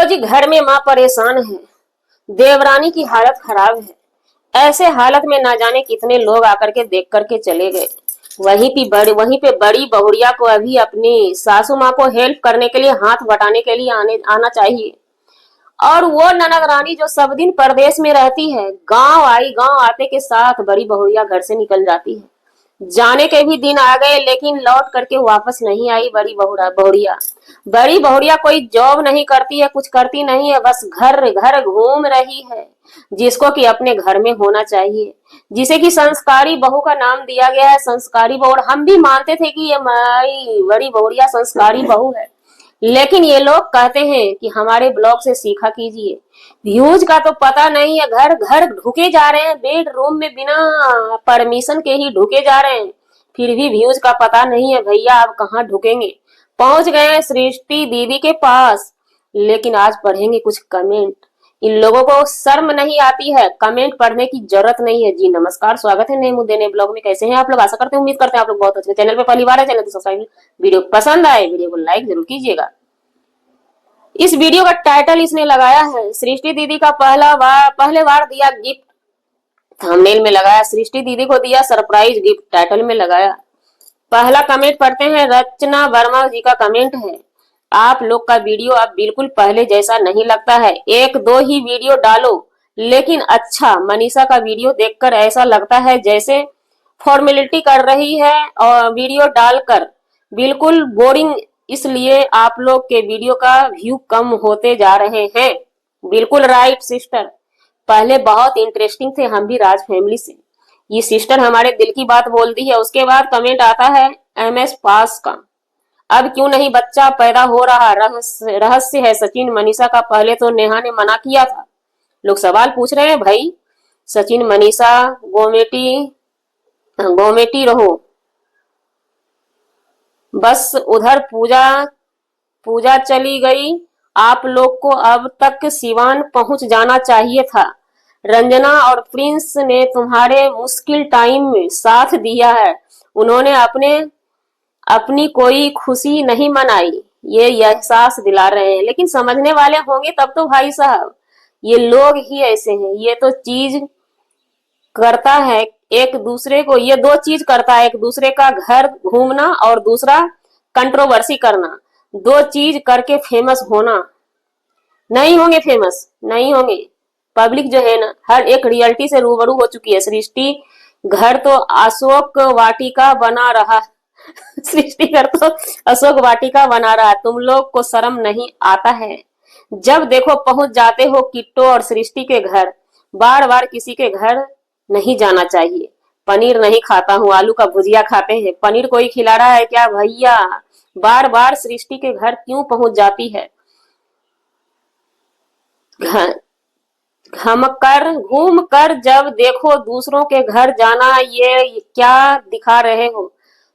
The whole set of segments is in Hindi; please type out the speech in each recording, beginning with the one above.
जी घर में माँ परेशान है। देवरानी की हालत खराब है। ऐसे हालत में ना जाने कितने लोग आकर के देख करके चले गए। वहीं पे बड़ी बहुड़िया को अभी अपनी सासू माँ को हेल्प करने के लिए, हाथ बटाने के लिए आना चाहिए। और वो ननद रानी जो सब दिन परदेश में रहती है, गांव आते के साथ बड़ी बहुड़िया घर से निकल जाती है। जाने के भी दिन आ गए लेकिन लौट करके वापस नहीं आई बहुड़िया। बड़ी बहुड़िया कोई जॉब नहीं करती है, कुछ करती नहीं है, बस घर घर घूम रही है। जिसको कि अपने घर में होना चाहिए, जिसे कि संस्कारी बहू का नाम दिया गया है, संस्कारी बहू। और हम भी मानते थे कि ये हमारी बड़ी बहुड़िया संस्कारी बहू है, लेकिन ये लोग कहते हैं कि हमारे ब्लॉग से सीखा कीजिए। व्यूज का तो पता नहीं है, घर घर ढुके जा रहे हैं, बेडरूम में बिना परमिशन के ही ढुके जा रहे हैं। फिर भी व्यूज का पता नहीं है भैया, आप कहाँ ढुकेंगे। पहुंच गए हैं सृष्टि दीदी के पास, लेकिन आज पढ़ेंगे कुछ कमेंट। इन लोगों को शर्म नहीं आती है, कमेंट पढ़ने की जरूरत नहीं है। जी नमस्कार, स्वागत है नए मुद्दे नए ब्लॉग में। कैसे हैं आप लोग? आशा करते हैं, उम्मीद करते हैं आप लोग बहुत अच्छे। चैनल पे पहली बार है, चैनल को सब्सक्राइब। वीडियो पसंद आए वीडियो को लाइक जरूर कीजिएगा। इस वीडियो का टाइटल इसने लगाया है, सृष्टि दीदी का पहले बार दिया गिफ्ट। थंबनेल में लगाया सृष्टि दीदी को दिया सरप्राइज गिफ्ट, टाइटल में लगाया। पहला कमेंट पढ़ते हैं, रचना वर्मा जी का कमेंट है। आप लोग का वीडियो अब बिल्कुल पहले जैसा नहीं लगता है। एक दो ही वीडियो डालो लेकिन अच्छा। मनीषा का वीडियो देखकर ऐसा लगता है जैसे फॉर्मेलिटी कर रही है और वीडियो डालकर बिल्कुल बोरिंग। इसलिए आप लोग के वीडियो का व्यू कम होते जा रहे हैं। बिल्कुल राइट सिस्टर, पहले बहुत इंटरेस्टिंग थे हम भी राज फैमिली से। ये सिस्टर हमारे दिल की बात बोल दी है। उसके बाद कमेंट आता है MS पास का, अब क्यों नहीं बच्चा पैदा हो रहा? रहस्य है सचिन मनीषा का, पहले तो नेहा ने मना किया था। लोग सवाल पूछ रहे हैं भाई, सचिन मनीषा गोमेटी रहो। बस उधर पूजा पूजा चली गई। आप लोग को अब तक सिवान पहुंच जाना चाहिए था। रंजना और प्रिंस ने तुम्हारे मुश्किल टाइम में साथ दिया है। उन्होंने अपनी कोई खुशी नहीं मनाई, ये एहसास दिला रहे हैं। लेकिन समझने वाले होंगे तब तो भाई साहब, ये लोग ही ऐसे हैं। ये तो चीज करता है एक दूसरे को, ये दो चीज करता है, एक दूसरे का घर घूमना और दूसरा कंट्रोवर्सी करना। दो चीज करके फेमस होना। नहीं होंगे फेमस, नहीं होंगे। पब्लिक जो है ना, हर एक रियलिटी से रूबरू हो चुकी है। सृष्टि घर तो अशोक वाटिका बना रहा सृष्टि घर तो अशोक वाटिका बना रहा है। तुम लोग को शर्म नहीं आता है? जब देखो पहुंच जाते हो किट्टो और सृष्टि के घर। बार बार किसी के घर नहीं जाना चाहिए। पनीर नहीं खाता हूँ, आलू का भुजिया खाते हैं। पनीर कोई खिला रहा है क्या भैया? बार बार सृष्टि के घर क्यों पहुंच जाती है? घूम कर जब देखो दूसरों के घर जाना, ये क्या दिखा रहे हो?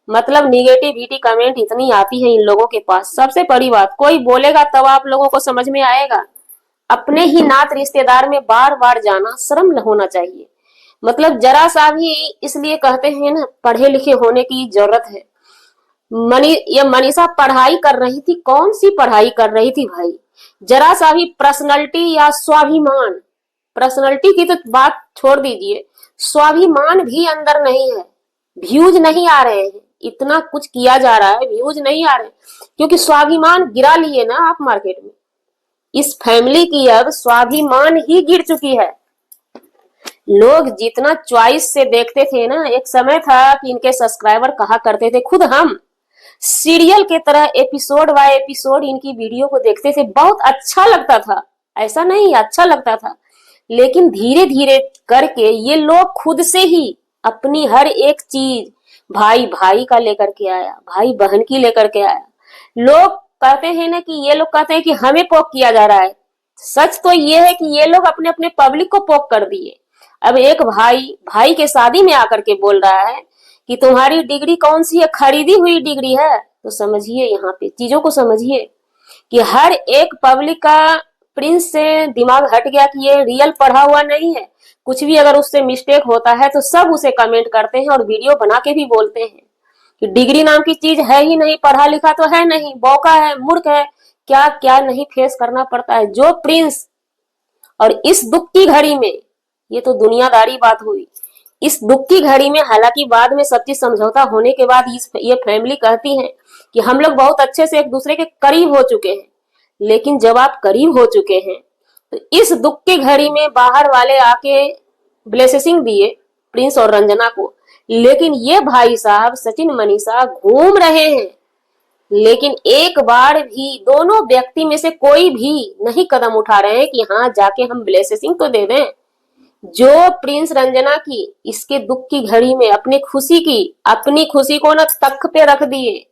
मतलब निगेटिविटी कमेंट इतनी आती है इन लोगों के पास। सबसे बड़ी बात, कोई बोलेगा तब आप लोगों को समझ में आएगा। अपने ही नात रिश्तेदार में बार बार जाना शर्म होना चाहिए। मतलब जरा सा भी, इसलिए कहते हैं ना पढ़े लिखे होने की जरूरत है। ये मनीषा पढ़ाई कर रही थी, कौन सी पढ़ाई कर रही थी भाई? जरा सा भी पर्सनैलिटी या स्वाभिमान, पर्सनैलिटी की तो बात छोड़ दीजिए, स्वाभिमान भी अंदर नहीं है। व्यूज नहीं आ रहे हैं, इतना कुछ किया जा रहा है, व्यूज नहीं आ रहे क्योंकि स्वाभिमान गिरा लिए ना आप मार्केट में। इस फैमिली की अब स्वाभिमान ही गिर चुकी है। लोग जितना चॉइस से देखते थे ना, एक समय था कि इनके सब्सक्राइबर कहा करते थे, खुद हम सीरियल के तरह एपिसोड बाय एपिसोड इनकी वीडियो को देखते थे, बहुत अच्छा लगता था। ऐसा नहीं, अच्छा लगता था। लेकिन धीरे धीरे करके ये लोग खुद से ही अपनी हर एक चीज, भाई भाई का लेकर के आया, भाई बहन की लेकर के आया। लोग कहते हैं ना कि ये लोग कहते हैं कि हमें पोक किया जा रहा है। सच तो ये है कि ये लोग अपने अपने पब्लिक को पोक कर दिए। अब एक भाई भाई के शादी में आकर के बोल रहा है कि तुम्हारी डिग्री कौन सी है, खरीदी हुई डिग्री है। तो समझिए, यहाँ पे चीजों को समझिए कि हर एक पब्लिक का प्रिंस से दिमाग हट गया कि ये रियल पढ़ा हुआ नहीं है। कुछ भी अगर उससे मिस्टेक होता है तो सब उसे कमेंट करते हैं और वीडियो बना के भी बोलते हैं कि डिग्री नाम की चीज है ही नहीं, पढ़ा लिखा तो है नहीं, बौका है, मूर्ख है, क्या क्या नहीं फेस करना पड़ता है। जो प्रिंस, और इस दुख की घड़ी में, ये तो दुनियादारी बात हुई, इस दुख की घड़ी में हालांकि बाद में सब चीज समझौता होने के बाद ये फैमिली कहती है कि हम लोग बहुत अच्छे से एक दूसरे के करीब हो चुके हैं, लेकिन जब आप करीब हो चुके हैं तो इस दुख की घड़ी में बाहर वाले आके ब्लेसिंग दिए प्रिंस और रंजना को, लेकिन ये भाई साहब सचिन मनीषा घूम रहे हैं, लेकिन एक बार भी दोनों व्यक्ति में से कोई भी नहीं कदम उठा रहे हैं कि हाँ जाके हम ब्लेसिंग तो दे दें। जो प्रिंस रंजना की इसके दुख की घड़ी में अपनी खुशी को न तख्त पे रख दिए,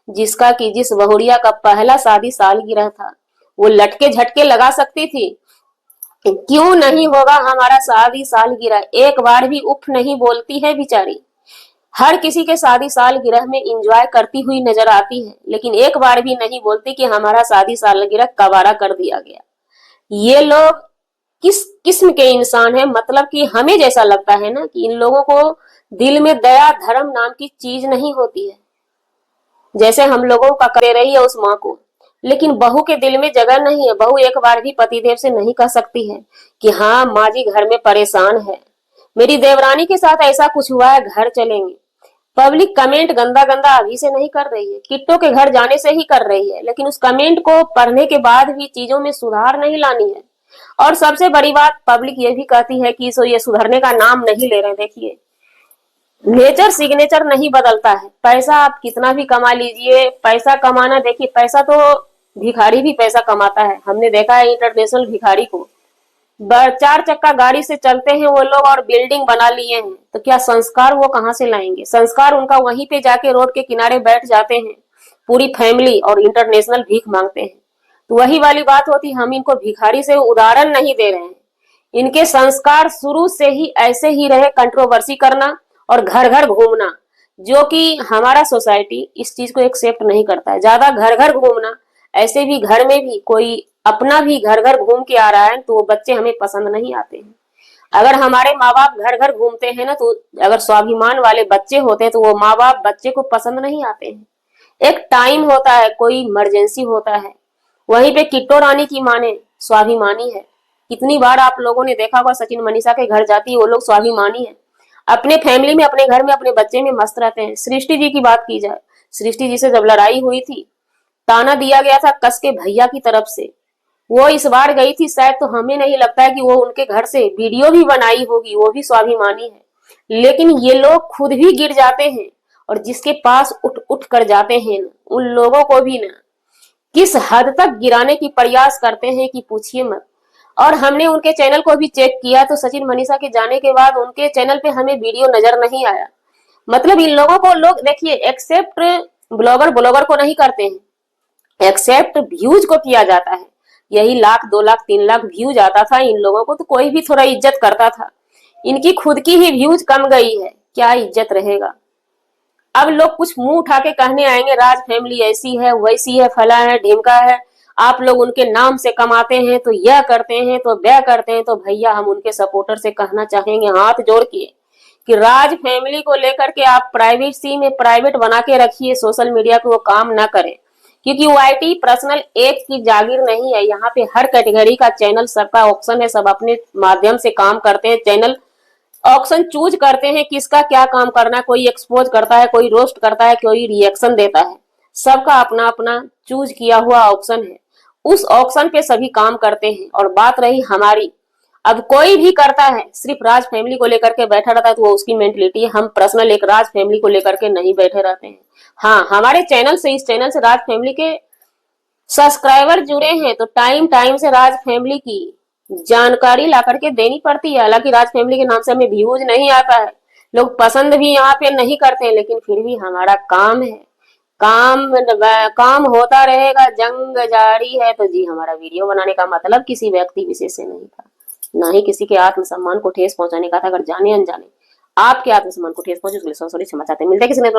जिसका कि जिस बहुरिया का पहला शादी सालगिरह था वो लटके झटके लगा सकती थी, क्यों नहीं होगा हमारा शादी सालगिरह, एक बार भी उफ नहीं बोलती है बेचारी। हर किसी के शादी सालगिरह में एंजॉय करती हुई नजर आती है, लेकिन एक बार भी नहीं बोलती कि हमारा शादी सालगिरह कबाड़ा कर दिया गया। ये लोग किस किस्म के इंसान है, मतलब कि हमें जैसा लगता है ना कि इन लोगों को दिल में दया धर्म नाम की चीज नहीं होती है, जैसे हम लोगों का करे रही है उस माँ को, लेकिन बहू के दिल में जगह नहीं है। बहू एक बार भी पतिदेव से नहीं कह सकती है कि हाँ माँ जी घर में परेशान है, मेरी देवरानी के साथ ऐसा कुछ हुआ है, घर चलेंगे। पब्लिक कमेंट गंदा गंदा अभी से नहीं कर रही है, किट्टो के घर जाने से ही कर रही है, लेकिन उस कमेंट को पढ़ने के बाद भी चीजों में सुधार नहीं लानी है। और सबसे बड़ी बात, पब्लिक ये भी कहती है कि ये सुधरने का नाम नहीं ले रहे। देखिए, नेचर सिग्नेचर नहीं बदलता है। पैसा आप कितना भी कमा लीजिए, पैसा कमाना, देखिए पैसा तो भिखारी भी पैसा कमाता है। हमने देखा है इंटरनेशनल भिखारी को, 4 चक्का गाड़ी से चलते हैं वो लोग और बिल्डिंग बना लिए हैं, तो क्या संस्कार वो कहाँ से लाएंगे? संस्कार उनका वहीं पे जाके रोड के किनारे बैठ जाते हैं पूरी फैमिली और इंटरनेशनल भीख मांगते हैं। तो वही वाली बात होती, हम इनको भिखारी से उदाहरण नहीं दे रहे हैं, इनके संस्कार शुरू से ही ऐसे ही रहे, कंट्रोवर्सी करना और घर घर घूमना, जो कि हमारा सोसाइटी इस चीज को एक्सेप्ट नहीं करता है। ज्यादा घर घर घूमना, ऐसे भी घर में भी कोई अपना भी घर घर घूम के आ रहा है तो वो बच्चे हमें पसंद नहीं आते हैं। अगर हमारे माँ बाप घर घर घूमते हैं ना, तो अगर स्वाभिमान वाले बच्चे होते हैं तो वो माँ बाप बच्चे को पसंद नहीं आते हैं। एक टाइम होता है, कोई इमरजेंसी होता है। वहीं पे किट्टो रानी की माँ ने स्वाभिमानी है। कितनी बार आप लोगों ने देखा होगा सचिन मनीषा के घर जाती है, वो लोग स्वाभिमानी है, अपने फैमिली में, अपने घर में, अपने बच्चे में मस्त रहते हैं। सृष्टि जी की बात की जाए, सृष्टि जी से जब लड़ाई हुई थी, ताना दिया गया था कस के भैया की तरफ से, वो इस बार गई थी शायद, तो हमें नहीं लगता है कि वो उनके घर से वीडियो भी बनाई होगी, वो भी स्वाभिमानी है। लेकिन ये लोग खुद भी गिर जाते हैं और जिसके पास उठ उठ कर जाते हैं उन लोगों को भी ना किस हद तक गिराने की प्रयास करते हैं कि पूछिए मत। और हमने उनके चैनल को भी चेक किया तो सचिन मनीषा के जाने के बाद उनके चैनल पे हमें वीडियो नजर नहीं आया। मतलब इन लोगों को लोग देखिए एक्सेप्ट ब्लॉगर को नहीं करते हैं, एक्सेप्ट व्यूज को किया जाता है। यही 1 लाख 2 लाख 3 लाख व्यूज आता था इन लोगों को तो कोई भी थोड़ा इज्जत करता था। इनकी खुद की ही व्यूज कम गई है, क्या इज्जत रहेगा? अब लोग कुछ मुंह उठा के कहने आएंगे राज फैमिली ऐसी है वैसी है फला है ढीमका है, आप लोग उनके नाम से कमाते हैं तो यह करते हैं तो वह करते हैं। तो भैया हम उनके सपोर्टर से कहना चाहेंगे हाथ जोड़ के कि राज फैमिली को लेकर के आप प्राइवेसी में प्राइवेट बना के रखिए, सोशल मीडिया पे वो काम ना करें, क्योंकि वाईटी पर्सनल एक की जागीर नहीं है। यहाँ पे हर कैटेगरी का चैनल सबका ऑप्शन है, सब अपने माध्यम से काम करते हैं। चैनल ऑप्शन चूज करते हैं किसका क्या काम करना है, कोई एक्सपोज करता है, कोई रोस्ट करता है, कोई रिएक्शन देता है, सबका अपना अपना चूज किया हुआ ऑप्शन है। उस ऑप्शन पे सभी काम करते हैं। और बात रही हमारी, अब कोई भी करता है सिर्फ राज फैमिली को लेकर के बैठा रहता है तो वो उसकी मेंटलिटी है। हम पर्सनल एक राज फैमिली को लेकर के नहीं बैठे रहते हैं। हाँ, हमारे चैनल से, इस चैनल से राज फैमिली के सब्सक्राइबर जुड़े हैं तो टाइम टाइम से राज फैमिली की जानकारी ला करके देनी पड़ती है। हालांकि राज फैमिली के नाम से हमें व्यूज नहीं आता है, लोग पसंद भी यहाँ पे नहीं करते हैं, लेकिन फिर भी हमारा काम है, काम होता रहेगा, जंग जारी है। तो जी हमारा वीडियो बनाने का मतलब किसी व्यक्ति विशेष से नहीं था, ना ही किसी के आत्मसम्मान को ठेस पहुंचाने का था। अगर जाने अनजाने आपके आत्मसम्मान को ठेस पहुंचे उसके लिए सॉरी क्षमा चाहते हैं। मिलते किसी ने